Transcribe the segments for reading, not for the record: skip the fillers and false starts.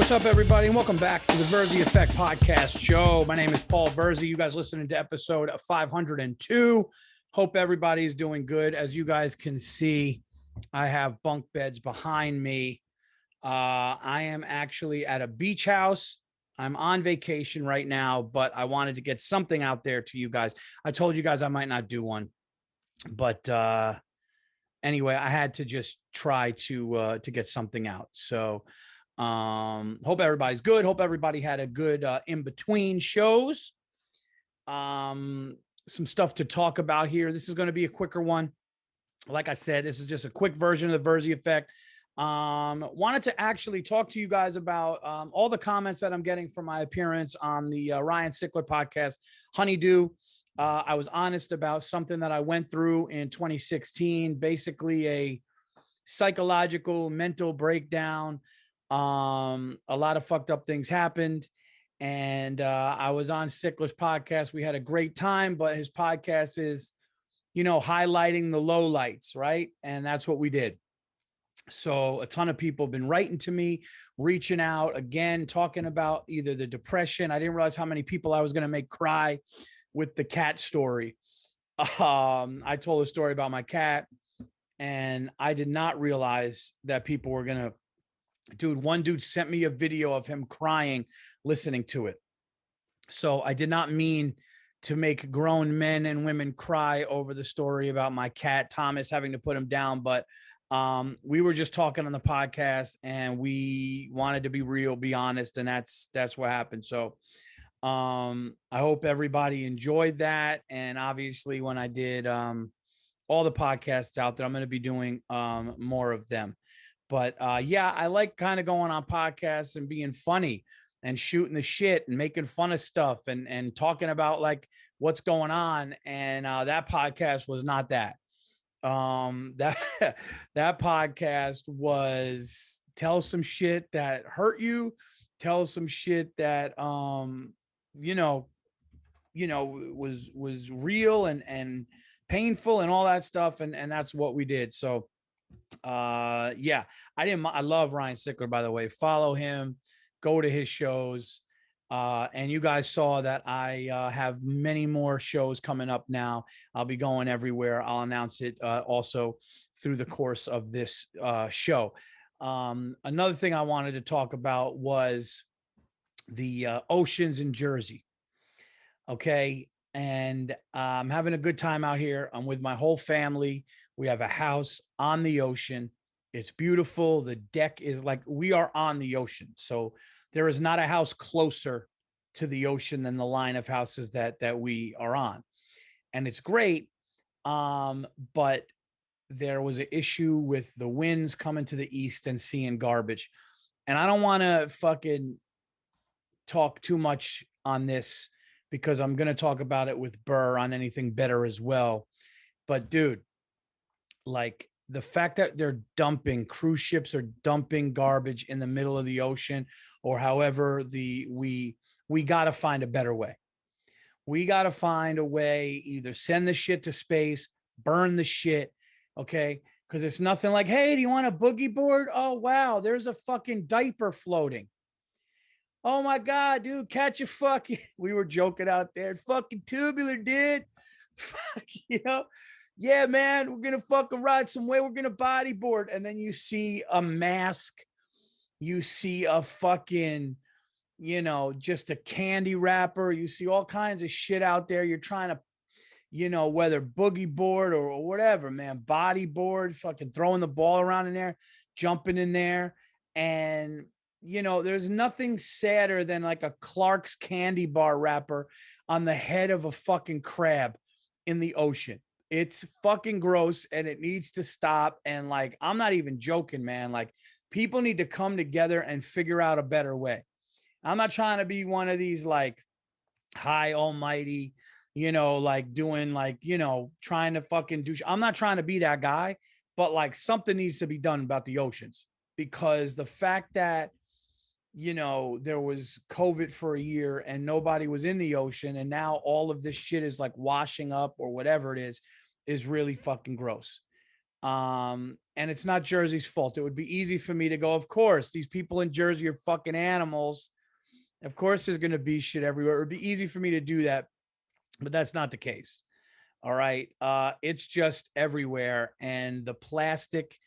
What's up, everybody, and welcome back to the Virzi Effect Podcast Show. My name is Paul Virzi. You guys listening to episode 502. Hope everybody's doing good. As you guys can see, I have bunk beds behind me. I am actually at a beach house. I'm on vacation right now, but I wanted to get something out there to you guys. I told you guys I might not do one, but anyway, I had to just try to get something out. So hope everybody's good. Hope everybody had a good in-between shows. Some stuff to talk about here. This is going to be a quicker one. Like I said, this is just a quick version of the Virzi Effect. Wanted to actually talk to you guys about all the comments that I'm getting from my appearance on the Ryan Sickler podcast, Honeydew. I was honest about something that I went through in 2016, basically a psychological mental breakdown. A lot of fucked up things happened, and I was on Sickler's podcast. We had a great time, but his podcast is, highlighting the lowlights, right? And that's what we did. So a ton of people have been writing to me, reaching out again, talking about either the depression. I didn't realize how many people I was going to make cry with the cat story. I told a story about my cat, and I did not realize that people were going to. Dude, one dude sent me a video of him crying, listening to it. So I did not mean to make grown men and women cry over the story about my cat, Thomas, having to put him down. But we were just talking on the podcast, and we wanted to be real, be honest. And that's what happened. So I hope everybody enjoyed that. And obviously when I did all the podcasts out there, I'm going to be doing more of them. But yeah, I like kind of going on podcasts and being funny and shooting the shit and making fun of stuff and talking about like what's going on. And that podcast was not that. That podcast was tell some shit that hurt you, tell some shit that was real and painful and all that stuff. And that's what we did. So yeah, I love Ryan Sickler, by the way. Follow him, go to his shows. And you guys saw that I have many more shows coming up now. I'll be going everywhere. I'll announce it also through the course of this show. Another thing I wanted to talk about was the oceans in Jersey. Okay. And I'm having a good time out here. I'm with my whole family. We have a house on the ocean. It's beautiful. The deck is like, we are on the ocean. So there is not a house closer to the ocean than the line of houses that we are on. And it's great. But there was an issue with the winds coming to the east and seeing garbage. And I don't want to fucking talk too much on this because I'm going to talk about it with Burr on Anything Better as well. But dude, like the fact that they're dumping, cruise ships are dumping garbage in the middle of the ocean, or however we got to find a better way. We got to find a way, either send the shit to space, burn the shit. Okay. Cause it's nothing like, hey, do you want a boogie board? Oh, wow. There's a fucking diaper floating. Oh my God, dude, catch a fucking, we were joking out there. Fucking tubular, dude. Fuck, yeah, man, we're going to fucking ride some way. We're going to bodyboard. And then you see a mask. You see a fucking, just a candy wrapper. You see all kinds of shit out there. You're trying to, whether boogie board or whatever, man, bodyboard, fucking throwing the ball around in there, jumping in there. And, there's nothing sadder than like a Clark's candy bar wrapper on the head of a fucking crab in the ocean. It's fucking gross and it needs to stop. And like, I'm not even joking, man. Like, people need to come together and figure out a better way. I'm not trying to be one of these like high almighty, like doing like, trying to fucking do. I'm not trying to be that guy, but like something needs to be done about the oceans, because the fact that, there was COVID for a year and nobody was in the ocean, and now all of this shit is like washing up or whatever it is really fucking gross. And it's not Jersey's fault. It would be easy for me to go, of course, these people in Jersey are fucking animals. Of course, there's going to be shit everywhere. It would be easy for me to do that, but that's not the case. All right. It's just everywhere. And the plastic,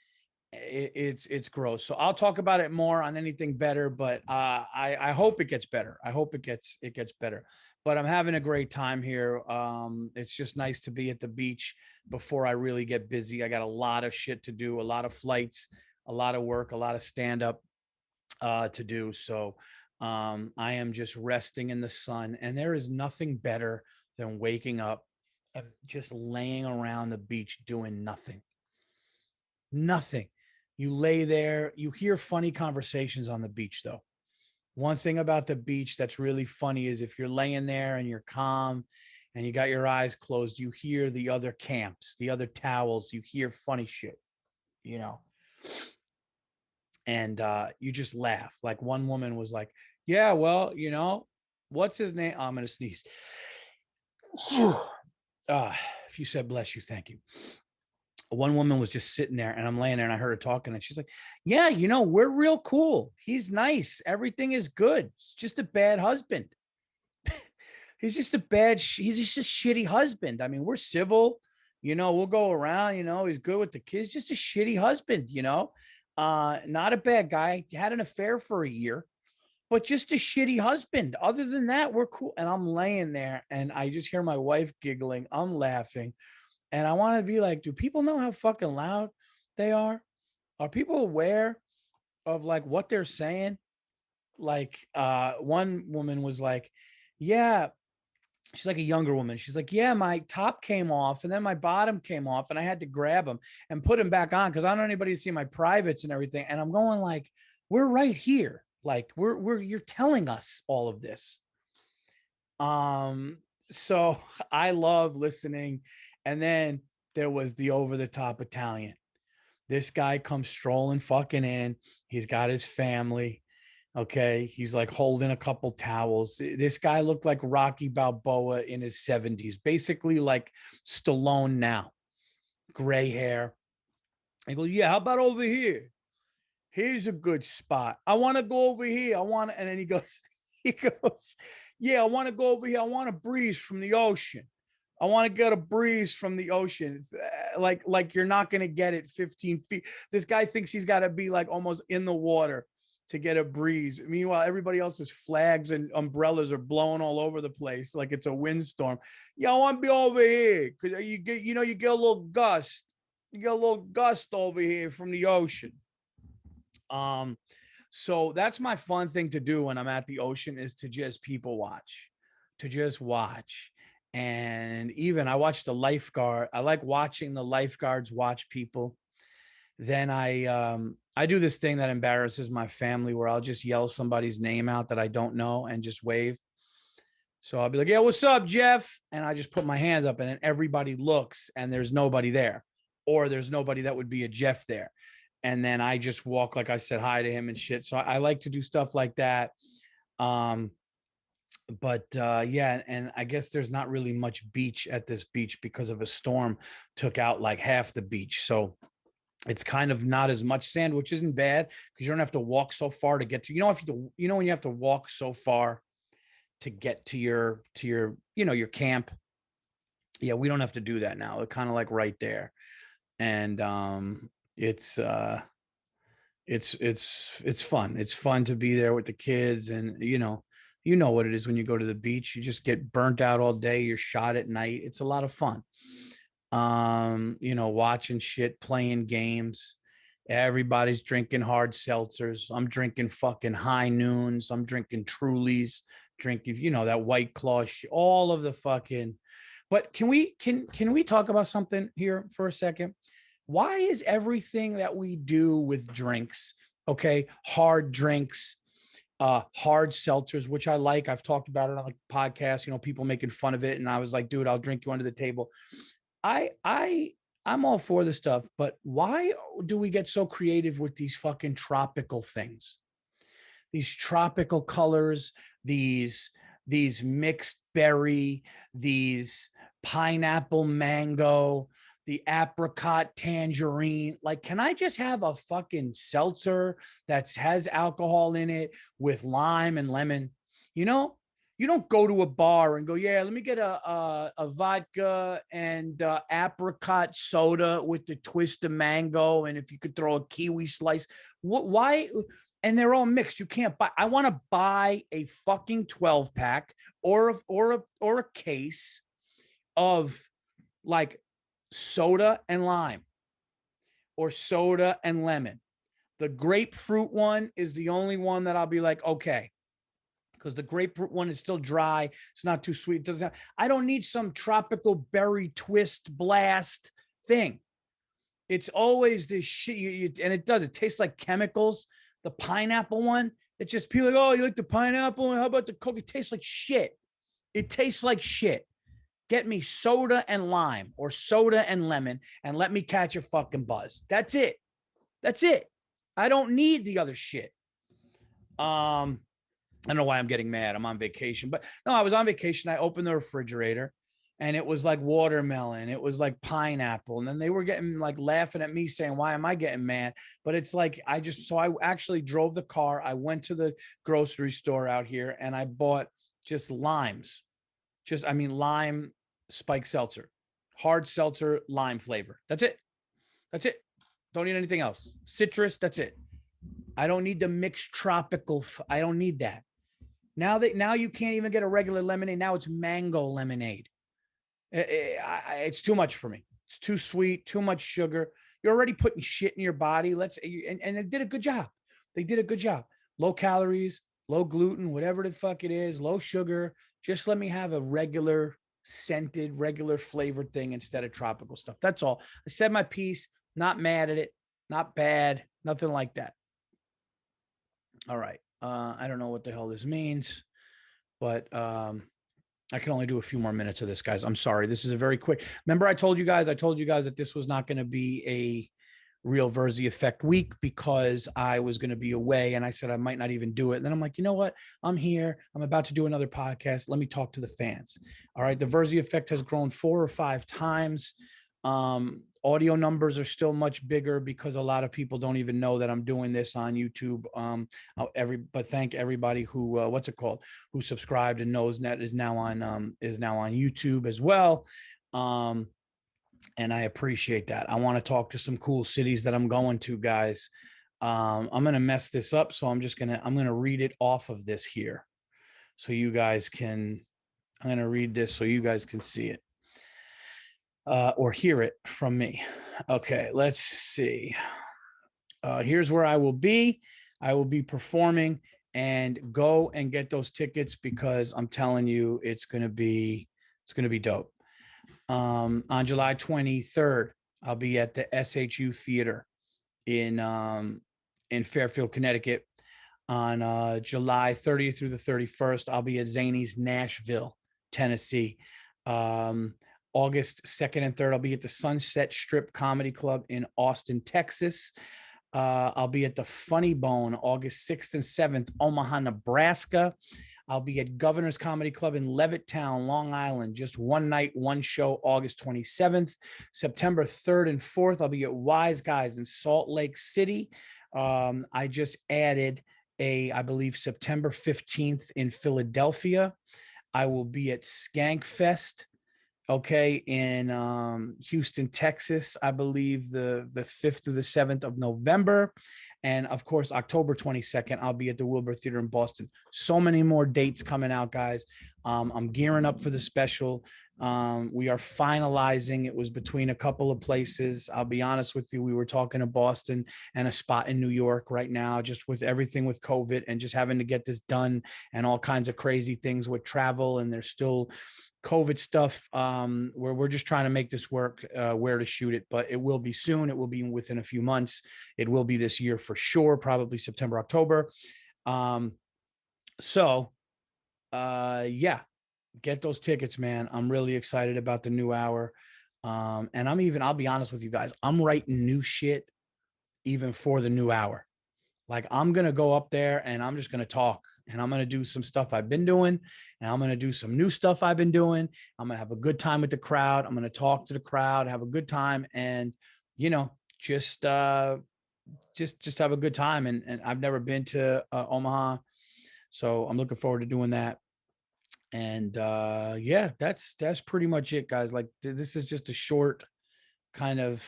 it's gross. So I'll talk about it more on anything better, but I hope it gets better. I hope it gets better. But I'm having a great time here. It's just nice to be at the beach before I really get busy. I got a lot of shit to do, a lot of flights, a lot of work, a lot of stand up to do. So I am just resting in the sun, and there is nothing better than waking up and just laying around the beach doing nothing. Nothing. You lay there, you hear funny conversations on the beach, though. One thing about the beach that's really funny is if you're laying there and you're calm and you got your eyes closed, you hear the other camps, the other towels, you hear funny shit, you know, and you just laugh. Like one woman was like, yeah, well, you know, what's his name? Oh, I'm going to sneeze. If you said bless you, thank you. One woman was just sitting there and I'm laying there and I heard her talking and she's like, yeah, you know, we're real cool. He's nice. Everything is good. It's just a bad husband. He's just a he's just a shitty husband. I mean, we're civil, you know, we'll go around, you know, he's good with the kids, just a shitty husband, you know, not a bad guy. Had an affair for a year, but just a shitty husband. Other than that, we're cool. And I'm laying there and I just hear my wife giggling. I'm laughing. And I want to be like, do people know how fucking loud they are? Are people aware of like what they're saying? Like one woman was like, yeah, she's like a younger woman. She's like, yeah, my top came off and then my bottom came off and I had to grab them and put them back on because I don't want anybody to see my privates and everything. And I'm going like, we're right here. Like you're telling us all of this. So I love listening. And then there was the over the top Italian. This guy comes strolling fucking in. He's got his family. Okay. He's like holding a couple towels. This guy looked like Rocky Balboa in his 70s, basically like Stallone now, gray hair. I go, yeah, how about over here? Here's a good spot. I want to go over here. And then he goes, yeah, I want to go over here. I want a breeze from the ocean. I want to get a breeze from the ocean. Like you're not going to get it 15 feet. This guy thinks he's got to be like almost in the water to get a breeze. Meanwhile, everybody else's flags and umbrellas are blowing all over the place like it's a windstorm. Yeah, I want to be over here because you get a little gust. You get a little gust over here from the ocean. So that's my fun thing to do when I'm at the ocean is to just people watch, to just watch. And even I watch the lifeguard. I like watching the lifeguards watch people. Then I do this thing that embarrasses my family where I'll just yell somebody's name out that I don't know and just wave. So I'll be like, yeah, what's up, Jeff? And I just put my hands up and then everybody looks and there's nobody there, or there's nobody that would be a Jeff there. And then I just walk, like I said, hi to him and shit. So I like to do stuff like that. But yeah, and I guess there's not really much beach at this beach because of a storm took out like half the beach. So it's kind of not as much sand, which isn't bad because you don't have to walk so far to get to, when you have to walk so far to get to your, your camp. Yeah, we don't have to do that now. It's kind of like right there. And it's fun. It's fun to be there with the kids, and you know what it is when you go to the beach. You just get burnt out all day. You're shot at night. It's a lot of fun. Watching shit, playing games. Everybody's drinking hard seltzers. I'm drinking fucking High Noons. I'm drinking Trulies, drinking, that White Claw shit, all of the fucking. But can we talk about something here for a second? Why is everything that we do with drinks, okay, hard drinks, hard seltzers, which I like. I've talked about it on the podcast, people making fun of it. And I was like, dude, I'll drink you under the table. I'm all for the stuff, but why do we get so creative with these fucking tropical things? These tropical colors, these mixed berry, these pineapple mango, the apricot tangerine. Like, can I just have a fucking seltzer that has alcohol in it with lime and lemon? You know, you don't go to a bar and go, yeah, let me get a vodka and apricot soda with the twist of mango, and if you could throw a kiwi slice. What? Why? And they're all mixed. You can't buy. I want to buy a fucking 12 pack or a case of like soda and lime or soda and lemon. The grapefruit one is the only one that I'll be like, okay, because the grapefruit one is still dry. It's not too sweet. It doesn't have, I don't need some tropical berry twist blast thing. It's always this shit. And it does. It tastes like chemicals. The pineapple one, it just people like, oh, you like the pineapple? How about the Coke? It tastes like shit. It tastes like shit. Get me soda and lime or soda and lemon and let me catch a fucking buzz. That's it. That's it. I don't need the other shit. I don't know why I'm getting mad. I'm on vacation, but no, I was on vacation. I opened the refrigerator and it was like watermelon. It was like pineapple. And then they were getting like laughing at me saying, why am I getting mad? But it's like, so I actually drove the car. I went to the grocery store out here and I bought just limes. Lime spike seltzer, hard seltzer, lime flavor. That's it. That's it. Don't need anything else. Citrus. That's it. I don't need the mixed tropical. I don't need that. Now you can't even get a regular lemonade. Now it's mango lemonade. It's too much for me. It's too sweet, too much sugar. You're already putting shit in your body. And they did a good job. They did a good job. Low calories, low gluten, whatever the fuck it is, low sugar. Just let me have a regular scented, regular flavored thing instead of tropical stuff. That's all. I said my piece, not mad at it, not bad, nothing like that. All right. I don't know what the hell this means, but I can only do a few more minutes of this, guys. I'm sorry. This is a very quick. Remember, I told you guys that this was not going to be a real Virzi effect week because I was going to be away and I said I might not even do it. And then I'm like, you know what? I'm here. I'm about to do another podcast. Let me talk to the fans. All right. The Virzi effect has grown 4 or 5 times. Audio numbers are still much bigger because a lot of people don't even know that I'm doing this on YouTube. But thank everybody who, who subscribed and knows that is now on YouTube as well. And I appreciate that. I want to talk to some cool cities that I'm going to, guys. I'm going to mess this up. So I'm going to read it off of this here. So you guys can, I'm going to read this so you guys can see it. Or hear it from me. Okay, let's see. Here's where I will be. I will be performing, and go and get those tickets because I'm telling you, it's gonna be dope. On July 23rd, I'll be at the SHU Theater in Fairfield, Connecticut. On July 30th through the 31st, I'll be at Zany's Nashville, Tennessee. August 2nd and 3rd, I'll be at the Sunset Strip Comedy Club in Austin, Texas. I'll be at the Funny Bone August 6th and 7th, Omaha, Nebraska. I'll be at Governor's Comedy Club in Levittown, Long Island, just one night, one show, August 27th. September 3rd and 4th, I'll be at Wise Guys in Salt Lake City. I just added I believe, September 15th in Philadelphia. I will be at Skankfest, in Houston, Texas, I believe the 5th through the 7th of November. And of course, October 22nd, I'll be at the Wilbur Theater in Boston. So many more dates coming out, guys. I'm gearing up for the special. We are finalizing. It was between a couple of places. I'll be honest with you. We were talking to Boston and a spot in New York right now, just with everything with COVID and just having to get this done and all kinds of crazy things with travel. And there's still COVID stuff where we're just trying to make this work, where to shoot it, but it will be soon. It will be within a few months. It will be this year for sure, probably September, October. Yeah, get those tickets, man. I'm really excited about the new hour. And I'll be honest with you guys, I'm writing new shit even for the new hour. Like, I'm going to go up there and I'm just going to talk, and I'm going to do some stuff I've been doing, and I'm going to do some new stuff I've been doing. I'm going to have a good time with the crowd. I'm going to talk to the crowd, have a good time, and, you know, just have a good time. And I've never been to Omaha, so I'm looking forward to doing that. And yeah, that's pretty much it, guys. Like, this is just a kind of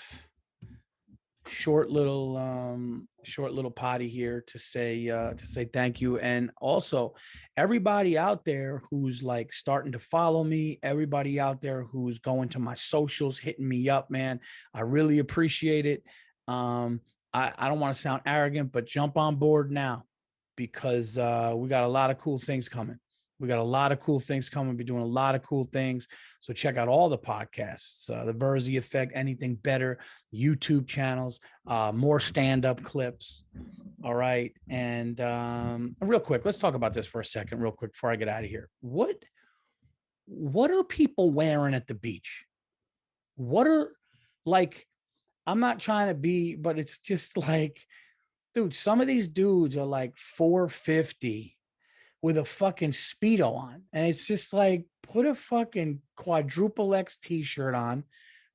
short little potty here to say thank you. And also, everybody out there who's like starting to follow me, everybody out there who's going to my socials, hitting me up, man, I really appreciate it. I don't want to sound arrogant, but jump on board now, because we got a lot of cool things coming. We got a lot of cool things coming. Be doing a lot of cool things. So check out all the podcasts, the Virzi Effect, Anything Better, YouTube channels, more stand-up clips. All right. And real quick, let's talk about this for a second, real quick, before I get out of here. What are people wearing at the beach? What are, like, I'm not trying to be, but it's just like, dude, some of these dudes are like 450 with a fucking Speedo on. And it's just like, put a fucking quadruple X t-shirt on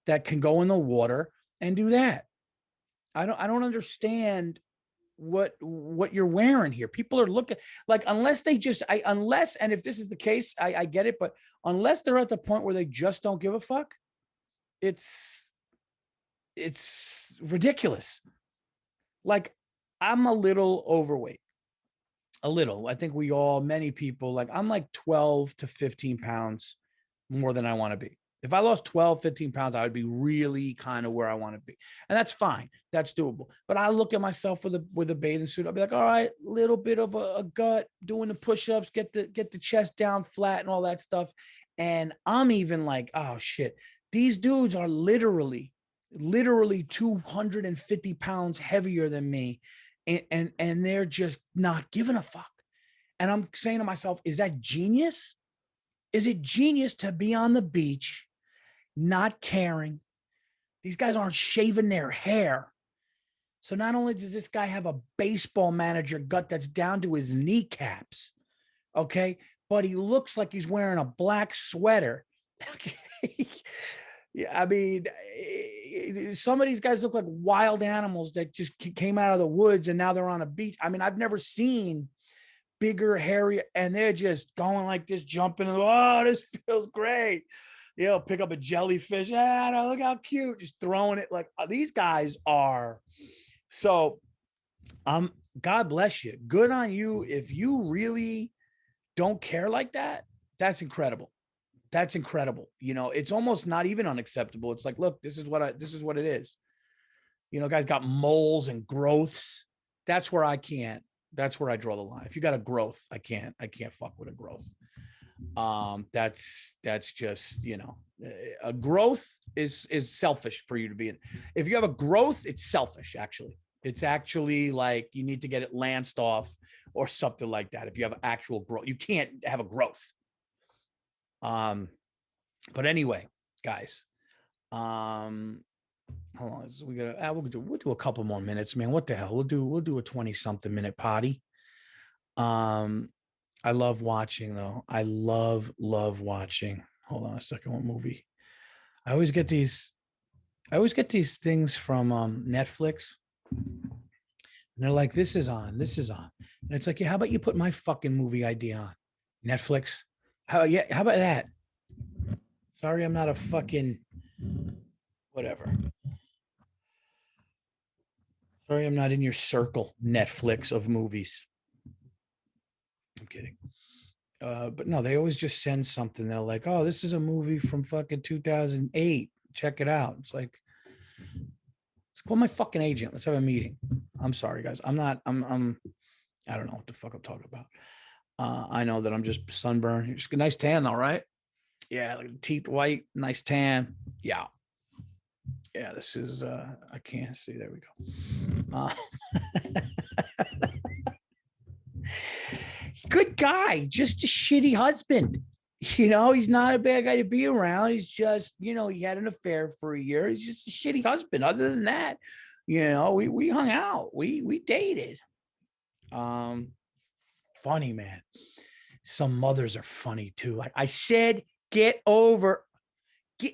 that can go in the water and do that. I don't understand what you're wearing here. People are looking like, unless they just, unless, and if this is the case, I get it, but unless they're at the point where they just don't give a fuck, it's ridiculous. Like, I'm a little overweight. A little. I think many people, like, I'm like 12 to 15 pounds more than I want to be. If I lost 12, 15 pounds, I would be really kind of where I want to be. And that's fine. That's doable. But I look at myself with a bathing suit. I'll be like, all right, little bit of a gut, doing the push-ups, get the chest down flat and all that stuff. And I'm even like, oh shit, these dudes are literally 250 pounds heavier than me. And they're just not giving a fuck. And I'm saying to myself, is that genius? Is it genius to be on the beach, not caring? These guys aren't shaving their hair. So not only does this guy have a baseball manager gut that's down to his kneecaps, okay, but he looks like he's wearing a black sweater. Okay. Yeah, I mean, some of these guys look like wild animals that just came out of the woods and now they're on a beach. I mean, I've never seen bigger, hairy, and they're just going like this, jumping. Oh, this feels great. You know, pick up a jellyfish. Ah, look how cute. Just throwing it. Like, these guys are. So, God bless you. Good on you. If you really don't care like that, that's incredible. That's incredible. You know, it's almost not even unacceptable. It's like, look, this is what it is. You know, guys got moles and growths. That's where I can't. That's where I draw the line. If you got a growth, I can't fuck with a growth. That's just, you know, a growth is selfish for you to be in. If you have a growth, it's selfish. Actually, it's actually like you need to get it lanced off or something like that. If you have actual growth, you can't have a growth. But anyway, guys, hold on. We'll do a couple more minutes, man. What the hell? We'll do a 20-something minute potty. I love watching though. I love watching. Hold on a second. What movie? I always get these things from Netflix. And they're like, this is on. And it's like, yeah, how about you put my fucking movie idea on Netflix? How about that? Sorry, I'm not a fucking whatever. Sorry, I'm not in your circle, Netflix of movies. I'm kidding. But no, they always just send something. They're like, oh, this is a movie from fucking 2008. Check it out. It's like, let's call my fucking agent. Let's have a meeting. I'm sorry, guys. I don't know what the fuck I'm talking about. I know that I'm just sunburned. Just a nice tan, though, right? Yeah, like teeth white, nice tan. Yeah. Yeah, this is I can't see. There we go. Good guy, just a shitty husband. You know, he's not a bad guy to be around. He's just, you know, he had an affair for a year. He's just a shitty husband. Other than that, you know, we hung out. We dated. Funny, man. Some mothers are funny too. Like, I said, get over, get.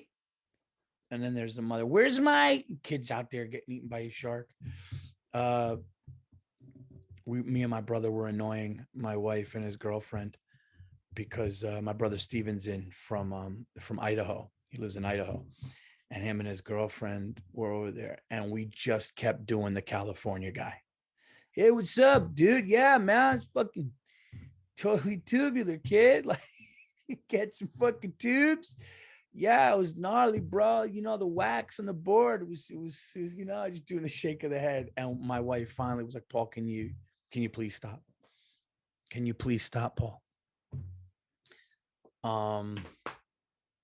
And then there's the mother. Where's my kids out there getting eaten by a shark? Me and my brother were annoying my wife and his girlfriend because my brother Steven's in from Idaho. He lives in Idaho, and him and his girlfriend were over there, and we just kept doing the California guy. Hey, what's up, dude? Yeah, man, it's fucking totally tubular, kid. Like, get some fucking tubes. Yeah, it was gnarly, bro. You know, the wax on the board. It was you know, just doing a shake of the head. And my wife finally was like, Paul, can you please stop? Can you please stop, Paul?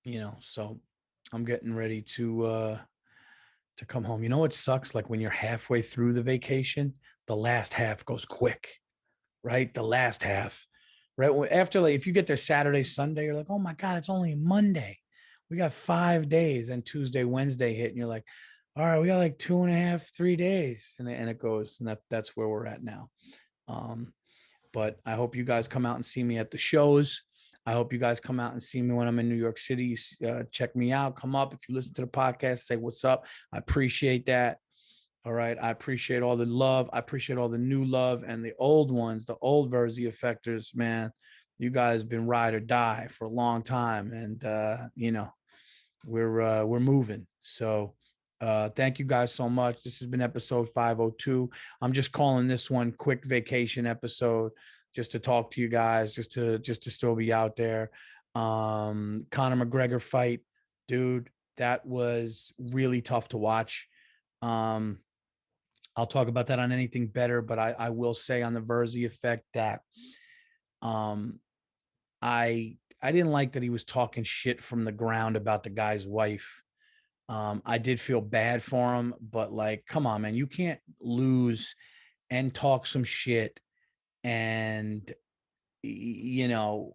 You know, so I'm getting ready to come home. You know what sucks? Like when you're halfway through the vacation, the last half goes quick, right? The last half, right? After, like, if you get there Saturday, Sunday, you're like, oh my God, it's only Monday. We got 5 days, and Tuesday, Wednesday hit, and you're like, all right, we got like 2.5, 3 days. And it goes, and that's where we're at now. But I hope you guys come out and see me at the shows. I hope you guys come out and see me when I'm in New York City. Check me out. Come up. If you listen to the podcast, say what's up. I appreciate that. All right. I appreciate all the love. I appreciate all the new love, and the old ones, the old Virzi effectors, man. You guys have been ride or die for a long time. And, you know, we're moving. So thank you guys so much. This has been episode 502. I'm just calling this one quick vacation episode, just to talk to you guys, just to still be out there. Conor McGregor fight, dude, that was really tough to watch. I'll talk about that on Anything Better, but I will say on the Virzi effect that I didn't like that he was talking shit from the ground about the guy's wife. I did feel bad for him, but like, come on, man, you can't lose and talk some shit. And, you know,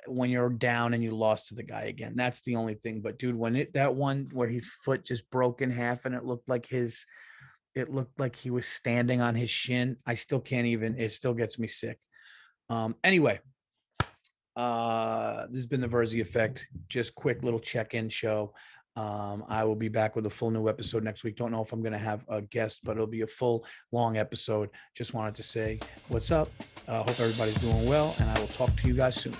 when you're down and you lost to the guy again, that's the only thing. But dude, when that one where his foot just broke in half and it looked like he was standing on his shin, I still can't even, it still gets me sick. Anyway, this has been the Virzi Effect. Just quick little check-in show. I will be back with a full new episode next week. Don't know if I'm going to have a guest, but it'll be a full long episode. Just wanted to say what's up. Hope everybody's doing well, and I will talk to you guys soon.